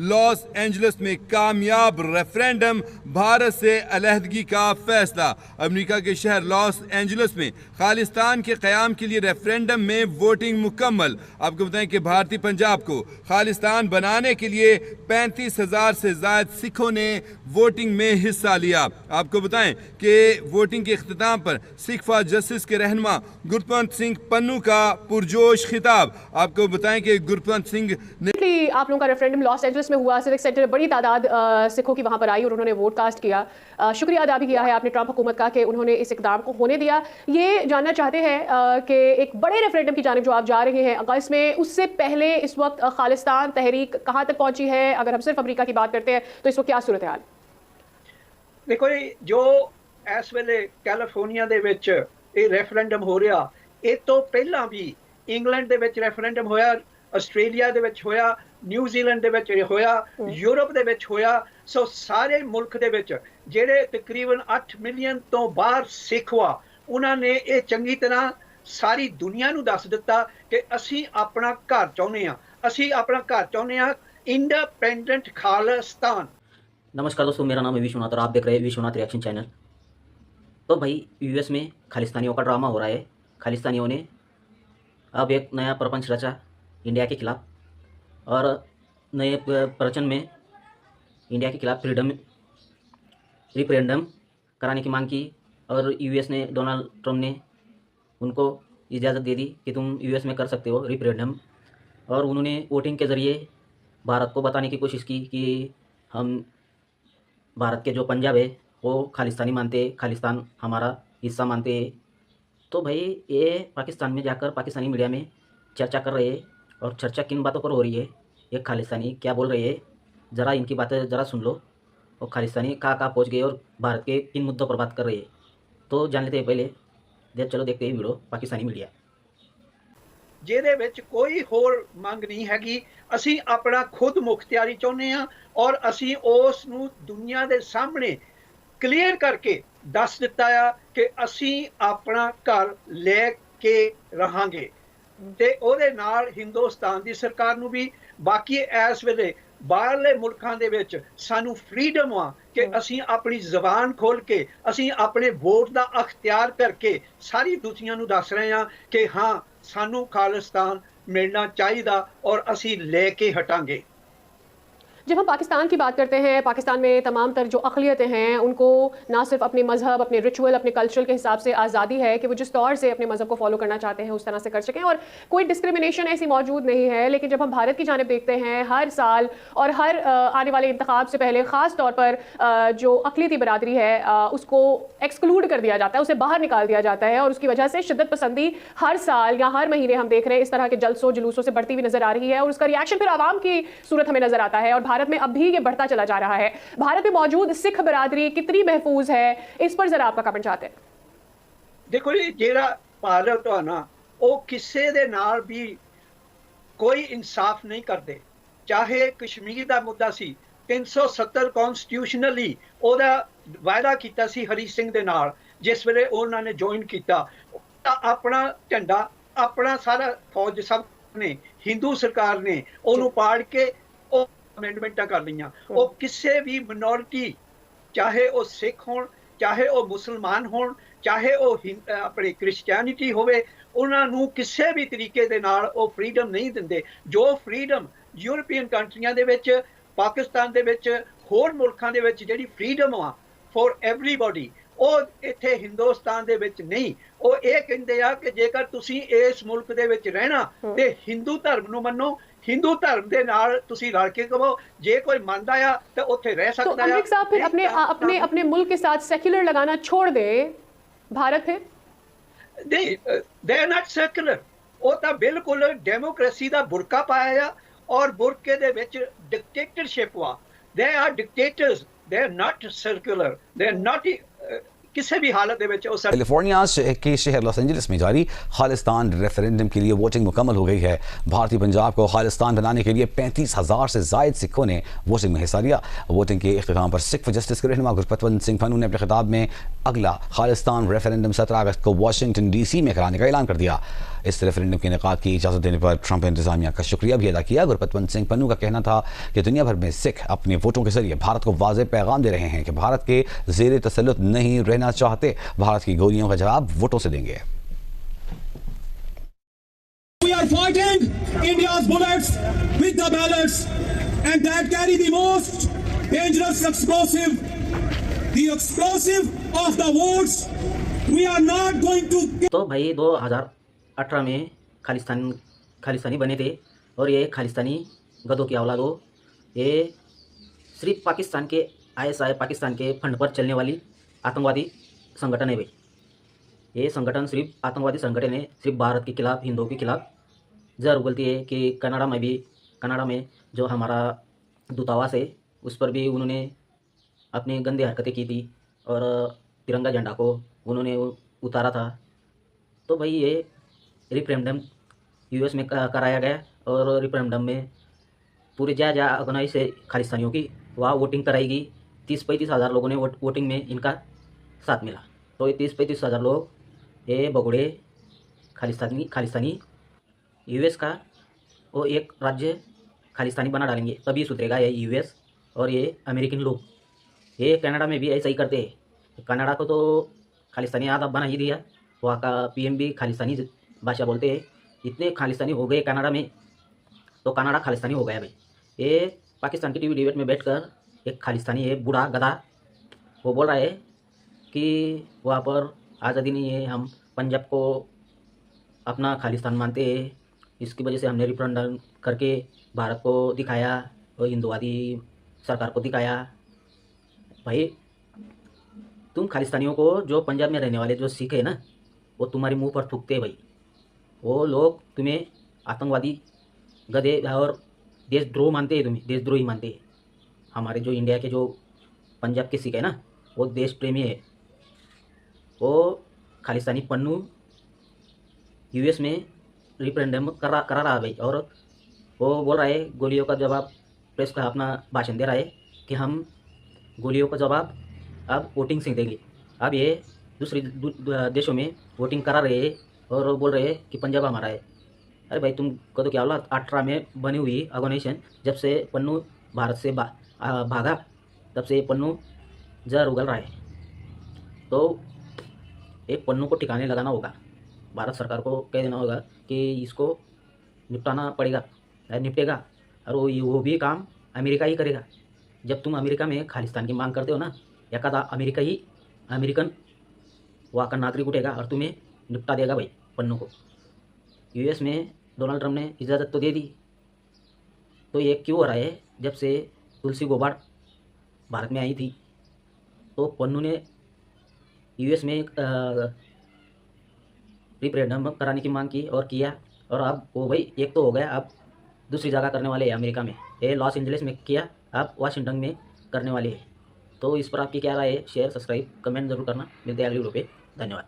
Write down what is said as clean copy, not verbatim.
Los Angeles में कामयाब referendum, Bharat से अलहदगी का फैसला। अमेरिका के शहर लॉस एंजलिस में खालिस्तान के क़याम के लिए रेफरेंडम में वोटिंग मुकम्मल। आपको बताएं कि भारतीय पंजाब को खालिस्तान बनाने के लिए 35,000 से ज़ायद सिखों ने वोटिंग में हिस्सा लिया। आपको बताएं कि वोटिंग के इख्तिताम पर सिख फॉर जस्टिस के रहनुमा गुरपंत सिंह पन्नू का पुरजोश खिताब। आपको बताएं कि गुरपंत सिंह ने आप लोगों का रेफरेंडम लॉस एंजलिस में हुआ। सिविक सेंटर में बड़ी तादाद सिखों की वहां पर आई और उन्होंने वोट कास्ट किया। शुक्रिया अदा भी किया है आपने ट्रंप हुकूमत का कि उन्होंने इस इकदाम को होने दिया। ये जानना चाहते हैं कि एक बड़े रेफरेंडम की जानिब जो आप जा रहे हैं अगस्त में, उससे पहले इस वक्त खालिस्तान तहरीक कहाँ तक पहुंची है? अगर हम सिर्फ अमेरिका की बात करते हैं तो इस वक्त क्या सूरत हाल? देखो जो इस वेले कैलिफोर्निया दे विच ये रेफरेंडम हो रहा, ये तो पहला भी इंग्लैंड दे विच रेफरेंडम होया, आस्ट्रेलिया दे विच होया, न्यूजीलैंड दे विच होया, यूरोप दे विच होया। सो सारे मुल्क दे विच जेड़े तकरीबन 8 मिलियन तो बाहर सिख वा, उन्होंने ये चंगी तरह सारी दुनिया नूं दस दिता कि असी अपना घर चाहुंदे हां, असी अपना घर चाहुंदे हां, इंडिपेंडेंट खालिस्तान। नमस्कार दोस्तों, मेरा नाम है विश्वनाथ और आप देख रहे हैं विश्वनाथ रिएक्शन चैनल। तो भाई यूएस में खालिस्तानियों का ड्रामा हो रहा है। खालिस्तानियों ने अब एक नया प्रपंच रचा इंडिया के खिलाफ और नए प्रवचन में इंडिया के खिलाफ रिफरेंडम कराने की मांग की और यूएस ने, डोनाल्ड ट्रंप ने उनको इजाज़त दे दी कि तुम यूएस में कर सकते हो रिफरेंडम। और उन्होंने वोटिंग के ज़रिए भारत को बताने की कोशिश की कि हम भारत के जो पंजाब है वो खालिस्तानी मानते, खालिस्तान हमारा हिस्सा मानते। तो भाई ये पाकिस्तान में जाकर पाकिस्तानी मीडिया में चर्चा कर रहे हैं और चर्चा किन बातों पर हो रही है, ये खालिस्तानी क्या बोल रहे हैं, ज़रा इनकी बातें ज़रा सुन लो। और खालिस्तानी कहाँ पहुँच गए और भारत के किन मुद्दों पर बात कर रहे हैं, तो जान लेते हैं पहले। चलो देखते हैं वीडियो पाकिस्तानी मीडिया। ਜਿਹਦੇ ਵਿੱਚ ਕੋਈ ਹੋਰ ਮੰਗ ਨਹੀਂ ਹੈਗੀ। ਅਸੀਂ ਆਪਣਾ ਖੁਦ ਮੁਖਤਿਆਰੀ ਚਾਹੁੰਦੇ ਹਾਂ ਔਰ ਅਸੀਂ ਉਸ ਨੂੰ ਦੁਨੀਆ ਦੇ ਸਾਹਮਣੇ ਕਲੀਅਰ ਕਰਕੇ ਦੱਸ ਦਿੱਤਾ ਆ ਕਿ ਅਸੀਂ ਆਪਣਾ ਘਰ ਲੈ ਕੇ ਰਹਾਂਗੇ ਤੇ ਉਹਦੇ ਨਾਲ ਹਿੰਦੁਸਤਾਨ ਦੀ ਸਰਕਾਰ ਨੂੰ ਵੀ, ਬਾਕੀ ਇਸ ਵੇਲੇ ਬਾਹਰਲੇ ਮੁਲਕਾਂ ਦੇ ਵਿੱਚ ਸਾਨੂੰ ਫਰੀडम ਆ ਕਿ ਅਸੀਂ ਆਪਣੀ ਜ਼ਬਾਨ ਖੋਲ ਕੇ ਅਸੀਂ ਆਪਣੇ ਵੋਟ ਦਾ ਅਖਤਿਆਰ ਕਰਕੇ ਸਾਰੀ ਦੁਨੀਆ ਨੂੰ ਦੱਸ ਰਹੇ ਹਾਂ ਕਿ ਹਾਂ ਸਾਨੂੰ ਖਾਲਿਸਤਾਨ मिलना चाहिए और असी लेके हटांगे। जब हम पाकिस्तान की बात करते हैं, पाकिस्तान में तमाम तर जो अक़लियतें हैं उनको ना सिर्फ अपने मज़हब, अपने रिचुअल, अपने कल्चरल के हिसाब से आज़ादी है कि वो जिस तौर से अपने मज़हब को फॉलो करना चाहते हैं उस तरह से कर सकें और कोई डिस्क्रिमिनेशन ऐसी मौजूद नहीं है। लेकिन जब हम भारत की जानिब देखते हैं, हर साल और हर आने वाले इंतखाब से पहले ख़ास तौर पर जो अक़लियती बरादरी है उसको एक्सक्लूड कर दिया जाता है, उसे बाहर निकाल दिया जाता है और उसकी वजह से शिद्दत पसंदी हर साल या हर महीने हम देख रहे हैं इस तरह के जलसों जुलूसों से बढ़ती हुई नज़र आ रही है और उसका रिएक्शन फिर आवाम की सूरत हमें नज़र आता है और भारत में अब भी ये बढ़ता चला जा रहा है। भारत में मौजूद सिख बरादरी कितनी महफूज है, इस पर जरा आपका कमेंट चाहते हैं। देखो जी, जेड़ा भारत है ना, वो किसी दे नाल भी कोई इंसाफ नहीं करते। चाहे कश्मीर का मुद्दा सी, 370 कॉन्स्टिट्यूशनली ओदा वायदा किया सी हरी सिंह दे नाल, जिस वेले उन्होंने ज्वाइन किया अपना झंडा, अपना सारा फौज सब ने, हिंदू सरकार ने ओनू पाड़ के अमेंडमेंटा कर लिया। वो किसी भी मिनोरिटी, चाहे वो सिख होण, चाहे वो मुसलमान होण, चाहे वो अपनी क्रिश्चियनिटी होवे, उन्होंने किसी भी तरीके दे नाल वो फ्रीडम नहीं दिंदे। जो फ्रीडम यूरोपीयन कंट्रियां दे विच, पाकिस्तान दे विच, होर मुल्कां दे विच जिहड़ी फ्रीडम आ फॉर एवरीबॉडी, वो इत्थे हिंदुस्तान दे विच नहीं। वो ये कहंदे आ कि जेकर तुसीं इस मुल्क दे विच रहना ते हिंदू धर्म नूं मन्नो, हिंदू धर्म दे नाल तुसी रल के कहो, जे कोई मानदा या तो उत्थे रह सकदा है। तो अमरीक साहब फिर अपने अपने मुल्क के साथ सेक्युलर लगाना छोड़ दे भारत फिर? दे आर नॉट सेक्युलर, वो तो बिल्कुल डेमोक्रेसी दा बुरका पाया और बुरके दे which dictatorship was. They are dictators, they are not circular, they are not किसी भी हालत दे विच। कैलिफोर्निया के शहर लॉस एंजलिस में जारी खालिस्तान रेफरेंडम के लिए वोटिंग मुकम्मल हो गई है। भारतीय पंजाब को खालिस्तान बनाने के लिए 35,000 से ज़ायद सिखों ने वोटिंग में हिस्सा लिया। वोटिंग के इख्तिताम पर सिख फॉर जस्टिस के रहनुमा गुरपतवंत सिंह पन्नू ने अपने खिताब में अगला खालिस्तान रेफरेंडम 17 अगस्त को वाशिंगटन DC में कराने का ऐलान कर दिया। इस रेफरेंडम के इनेकाद की इजाज़त देने पर ट्रंप इंतजामिया का शुक्रिया भी अदा किया। गुरपतवंत सिंह पन्नू का कहना था कि दुनिया भर में सिख अपने वोटों के जरिए भारत को वाज़ेह पैगाम दे रहे हैं कि भारत के ज़ेर तसल्लुत नहीं रहना चाहते, भारत की गोलियों का जवाब वोटों से देंगे। We are fighting India's bullets with the ballots, and that carry the most dangerous explosive, the explosive of the votes. We are not going to. तो भाई 2018 में खालिस्तानी बने थे और ये खालिस्तानी गधों की औलाद हो। ये सिर्फ पाकिस्तान के ISI पाकिस्तान के फंड पर चलने वाली आतंकवादी संगठन है भाई। ये संगठन सिर्फ आतंकवादी संगठन है, सिर्फ भारत के खिलाफ, हिंदुओं के खिलाफ। जरूर बोलती है कि कनाडा में जो हमारा दूतावास है उस पर भी उन्होंने अपनी गंदी हरकतें की थी और तिरंगा झंडा को उन्होंने उतारा था। तो भाई ये रेफरेंडम US में कराया गया और रेफरेंडम में पूरे जा ऑर्गेनाइज है खालिस्तानियों की, वहाँ वोटिंग कराएगी। 30-35 हज़ार लोगों ने वोटिंग में इनका साथ मिला। तो ये 30-35 हज़ार लोग ये बगुड़े खालिस्तानी US का वो एक राज्य खालिस्तानी बना डालेंगे, तभी सुधरेगा ये US और ये अमेरिकन लोग। ये कनाडा में भी ऐसा ही करते हैं। कनाडा को तो खालिस्तानी आधा बना ही दिया, वहाँ का PM भी खालिस्तानी भाषा बोलते हैं। इतने खालिस्तानी हो गए कनाडा में, तो कनाडा खालिस्तानी हो गया भाई। ये पाकिस्तान की TV डिबेट में बैठकर एक खालिस्तानी है बूढ़ा गधा, वो बोल रहा है कि वहाँ पर आज़ादी नहीं है, हम पंजाब को अपना खालिस्तान मानते हैं, इसकी वजह से हमने रेफरेंडम करके भारत को दिखाया और हिंदुवादी सरकार को दिखाया। भाई तुम खालिस्तानियों को, जो पंजाब में रहने वाले जो सिख है ना, वो तुम्हारे मुंह पर थूकते भाई। वो लोग तुम्हें आतंकवादी गधे और देशद्रोह मानते हैं, तुम्हें देशद्रोही मानते हैं। हमारे जो इंडिया के जो पंजाब के सिख है ना, वो देश प्रेमी है। वो खालिस्तानी पन्नू US में रेफरेंडम करा रहा है भाई, और वो बोल रहा है गोलियों का जवाब, प्रेस का अपना भाषण दे रहा है कि हम गोलियों का जवाब अब वोटिंग से देंगे। अब ये दूसरे देशों में वोटिंग करा रहे हैं और बोल रहे हैं कि पंजाब हमारा है। अरे भाई तुम को तो क्या बोला, 18 में बनी हुई ऑर्गेनाइजेशन, जब से पन्नू भारत से भागा तब से पन्नू जहर उगल रहा है। तो एक पन्नू को ठिकाने लगाना होगा, भारत सरकार को कह देना होगा कि इसको निपटाना पड़ेगा, निपटेगा। और वो भी काम अमेरिका ही करेगा। जब तुम अमेरिका में खालिस्तान की मांग करते हो ना, एकादा अमेरिकन वहाँ का नागरिक उठेगा और तुम्हें निपटा देगा भाई पन्नू को। US में डोनाल्ड ट्रंप ने इजाज़त तो दे दी, तो ये क्यों हो रहा है? जब से तुलसी गोबाड़ भारत में आई थी तो पन्नू ने US में रेफरेंडम कराने की मांग की और किया, और अब वो भाई एक तो हो गया, अब दूसरी जगह करने वाले हैं अमेरिका में। ये लॉस एंजलिस में किया, अब वाशिंगटन में करने वाले हैं। तो इस पर आपकी क्या राय है? शेयर, सब्सक्राइब, कमेंट जरूर करना। मिलते हैं अगली वीडियो पे। धन्यवाद।